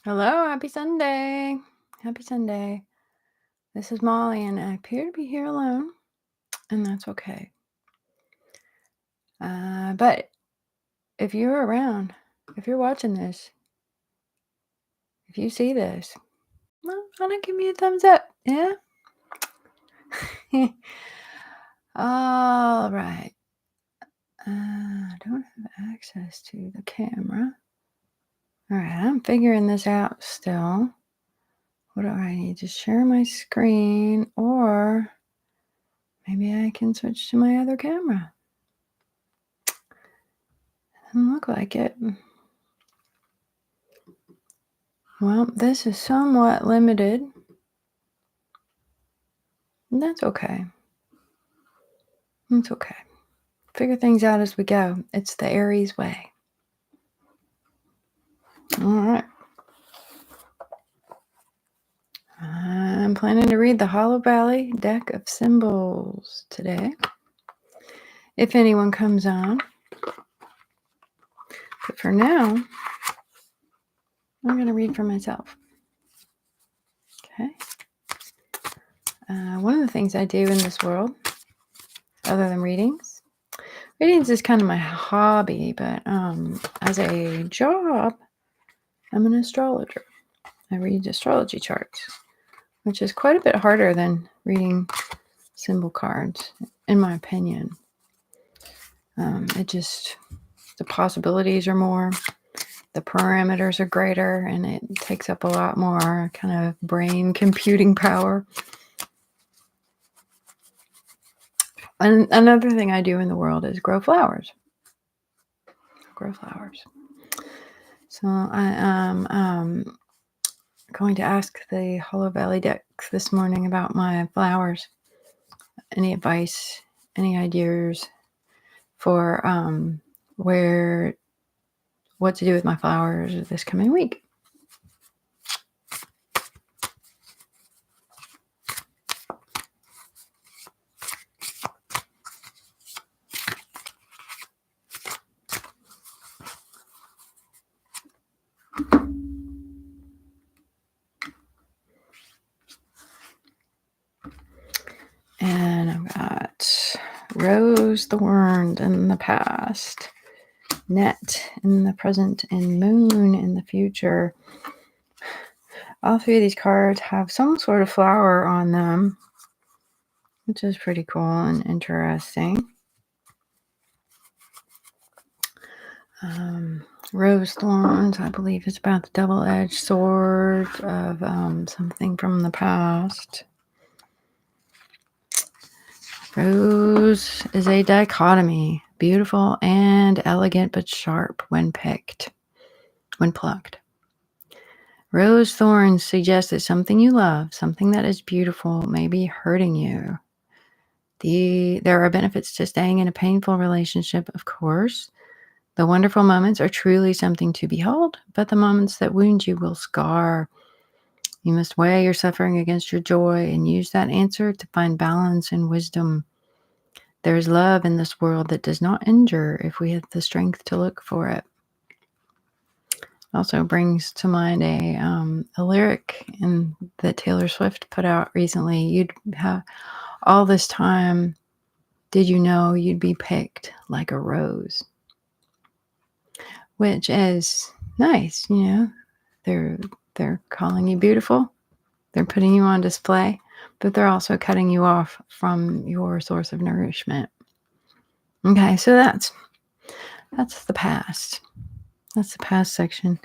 Hello, happy Sunday. Happy Sunday. This is Molly, and I appear to be here alone, and that's okay. But if you're around, if you're watching this, if you see this, well, why not give me a thumbs up? Yeah? All right. I don't have access to the camera. All right, I'm figuring this out still. What do I need to share my screen, or maybe I can switch to my other camera? Doesn't look like it. Well, this is somewhat limited. That's okay. It's okay. Figure things out as we go. It's the Aries way. All right. I'm planning to read the Hollow Valley deck of symbols today, if anyone comes on. But for now, I'm going to read for myself. Okay. One of the things I do in this world, other than readings is kind of my hobby, but as a job, I'm an astrologer. I read astrology charts, which is quite a bit harder than reading symbol cards, in my opinion. The possibilities are more, the parameters are greater, and it takes up a lot more kind of brain computing power. And another thing I do in the world is grow flowers. So I am going to ask the Hollow Valley deck this morning about my flowers. Any advice, any ideas for what to do with my flowers this coming week. And I've got Rose Thorn in the past, Net in the present, and Moon in the future. All three of these cards have some sort of flower on them, which is pretty cool and interesting. Rose Thorns, I believe, is about the double-edged sword of something from the past. Rose is a dichotomy, beautiful and elegant, but sharp when plucked. Rose thorns suggest that something you love, something that is beautiful, may be hurting you. There are benefits to staying in a painful relationship, of course. The wonderful moments are truly something to behold, but the moments that wound you will scar. You must weigh your suffering against your joy and use that answer to find balance and wisdom. There is love in this world that does not injure if we have the strength to look for it. Also brings to mind a lyric that Taylor Swift put out recently. You'd have all this time, did you know you'd be picked like a rose? Which is nice, They're calling you beautiful. They're putting you on display, but they're also cutting you off from your source of nourishment. Okay, so that's the past. That's the past section.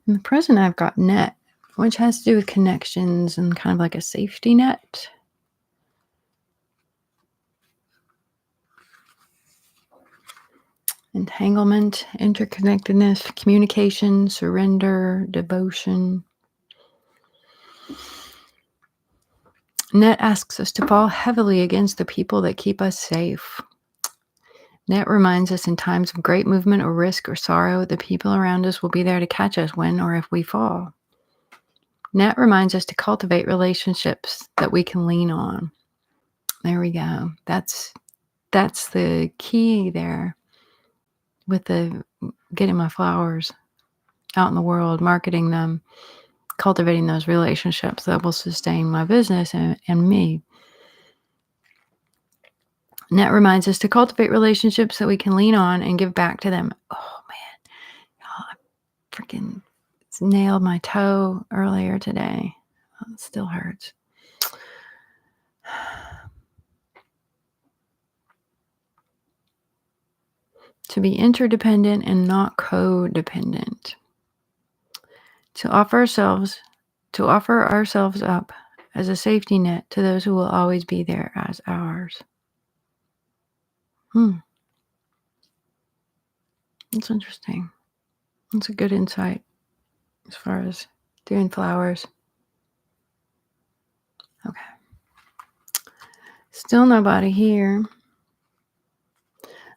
In the present, I've got net, which has to do with connections and kind of like a safety net. Entanglement, interconnectedness, communication, surrender, devotion. Net asks us to fall heavily against the people that keep us safe. Net reminds us in times of great movement or risk or sorrow, the people around us will be there to catch us when or if we fall. Net reminds us to cultivate relationships that we can lean on. There we go. That's the key there with the getting my flowers out in the world, marketing them. cultivating those relationships that will sustain my business and me. And that reminds us to cultivate relationships that we can lean on and give back to them. Oh man, y'all, I freaking nailed my toe earlier today. Oh, it still hurts. To be interdependent and not codependent. To offer ourselves up as a safety net to those who will always be there as ours. That's interesting. That's a good insight as far as doing flowers. Okay. Still nobody here.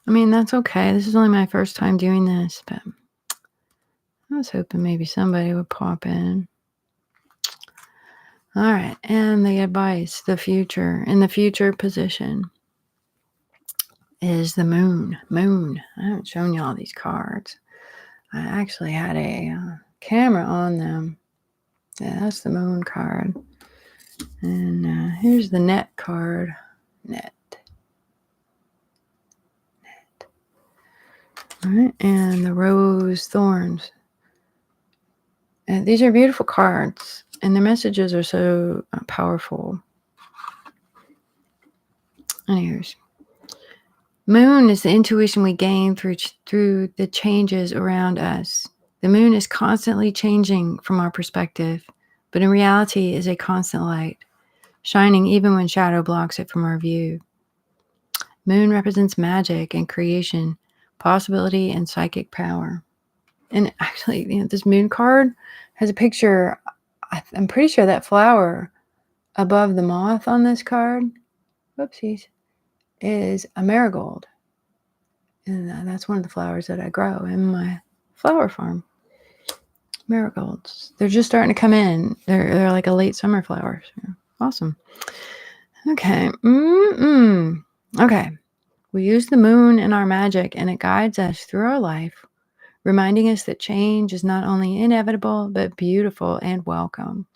I mean, that's okay. This is only my first time doing this, but I was hoping maybe somebody would pop in. All right. And the advice, the future, in the future position is the moon. Moon. I haven't shown you all these cards. I actually had a camera on them. Yeah, that's the moon card. And here's the net card. Net. All right. And the rose thorns. And these are beautiful cards. And the messages are so powerful. Anyways. Moon is the intuition we gain through the changes around us. The moon is constantly changing from our perspective, but in reality is a constant light, shining even when shadow blocks it from our view. Moon represents magic and creation, possibility and psychic power. And actually, this moon card has a picture. I'm pretty sure that flower above the moth on this card, whoopsies, is a marigold. And that's one of the flowers that I grow in my flower farm. Marigolds. They're just starting to come in. They're like a late summer flower. So awesome. Okay. Okay. We use the moon in our magic, and it guides us through our life, reminding us that change is not only inevitable, but beautiful and welcome.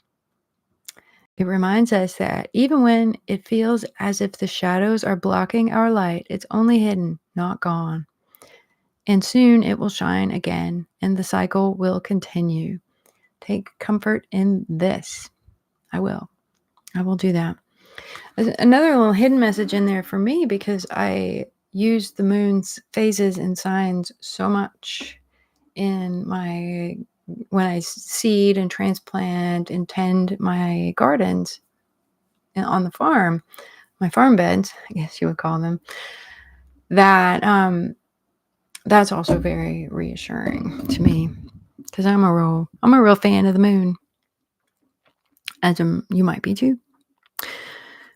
It reminds us that even when it feels as if the shadows are blocking our light, it's only hidden, not gone. And soon it will shine again, and the cycle will continue. Take comfort in this. I will do that. There's another little hidden message in there for me, because I use the moon's phases and signs so much in when I seed and transplant and tend my gardens and on the farm, my farm beds, I guess you would call them, that that's also very reassuring to me, because I'm a real fan of the moon, as you might be too.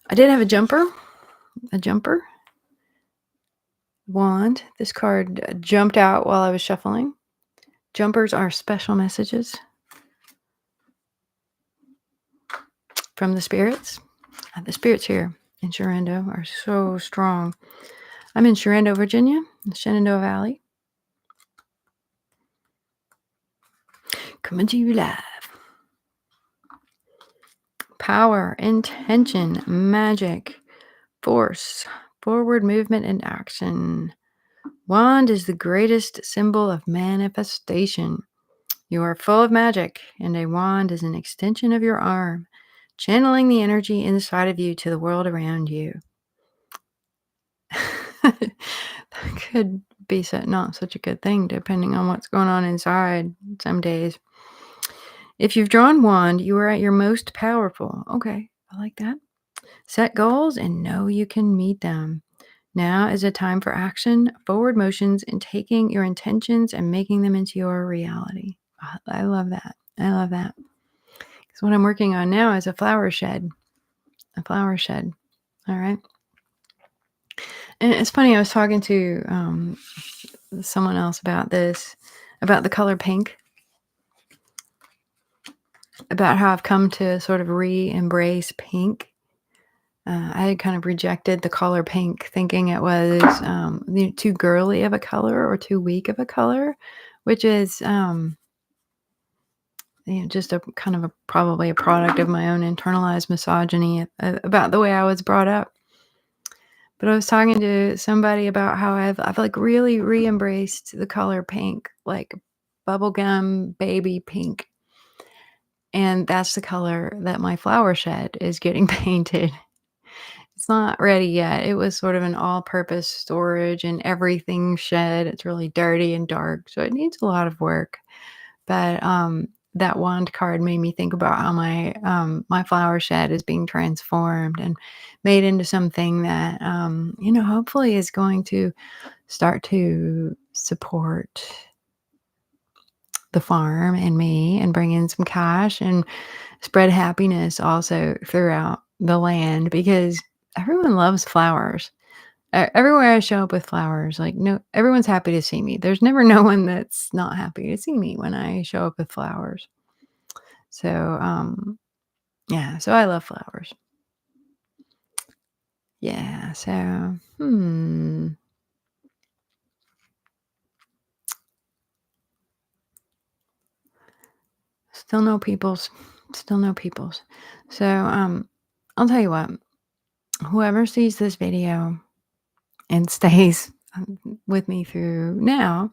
I did have a jumper wand. This card jumped out while I was shuffling. Jumpers are special messages from the spirits. The spirits here in Shenandoah are so strong. I'm in Shenandoah, Virginia, in the Shenandoah Valley. Coming to you live. Power, intention, magic, force, forward movement, and action. Wand is the greatest symbol of manifestation. You are full of magic, and a wand is an extension of your arm, channeling the energy inside of you to the world around you. That could be not such a good thing, depending on what's going on inside some days. If you've drawn wand, you are at your most powerful. Okay, I like that. Set goals and know you can meet them. Now is a time for action, forward motions, and taking your intentions and making them into your reality. I love that. Because what I'm working on now is a flower shed. All right. And it's funny, I was talking to someone else about this, about the color pink, about how I've come to sort of re-embrace pink. I had kind of rejected the color pink, thinking it was too girly of a color or too weak of a color, which is just a kind of a probably a product of my own internalized misogyny about the way I was brought up. But I was talking to somebody about how I've like really re-embraced the color pink, like bubblegum baby pink. And that's the color that my flower shed is getting painted. It's not ready yet. It was sort of an all-purpose storage and everything shed. It's really dirty and dark, so it needs a lot of work. But, that wand card made me think about how my flower shed is being transformed and made into something that, hopefully is going to start to support the farm and me and bring in some cash and spread happiness also throughout the land because everyone loves flowers. Everywhere I show up with flowers, like, no everyone's happy to see me. There's never no one that's not happy to see me when I show up with flowers. So, yeah, so I love flowers. Yeah, so, still no peoples, still no peoples. So, I'll tell you what, whoever sees this video and stays with me through now,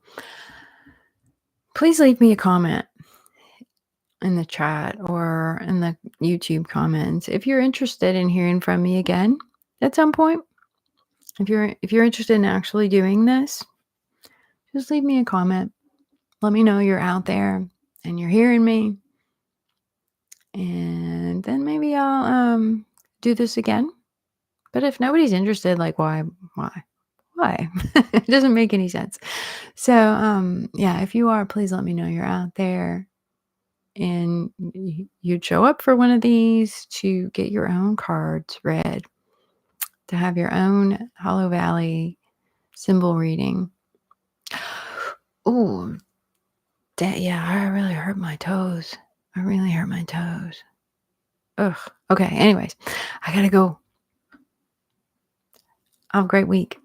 please leave me a comment in the chat or in the YouTube comments if you're interested in hearing from me again at some point. If you're interested in actually doing this, just leave me a comment. Let me know you're out there and you're hearing me, and then maybe I'll do this again. But if nobody's interested, like why? It doesn't make any sense. So yeah, if you are, please let me know you're out there and you'd show up for one of these to get your own cards read, to have your own Hollow Valley symbol reading. Ooh, yeah, I really hurt my toes. I really hurt my toes. Ugh. Okay, anyways, I gotta go. Have a great week.